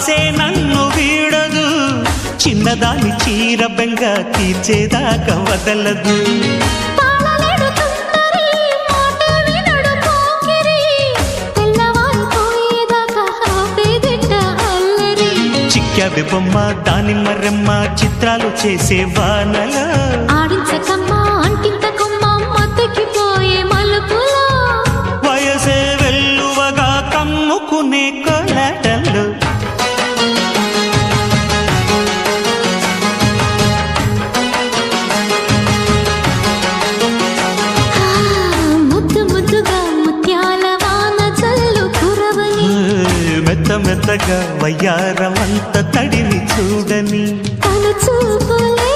ఆసే నన్ను వీడదు, చిన్నదాని చీర బెంగ తీర్చేదాకా వదలదు. చిక్కావి బొమ్మ దానిమ్మ రెమ్మ చిత్రాలు చేసే వానలో ఆడించకమ్మా అంటింతకమ్మ మత్తకిపోయే మలుపులో వయసే వెల్లువగా కమ్ముకునే కోలాటలు. ముద్దు ముద్దుగా ముత్యాల వాన చల్లు కురవని మెత్త మెత్తగా వయ్యారమంత తడిని చూడని తను చూపులే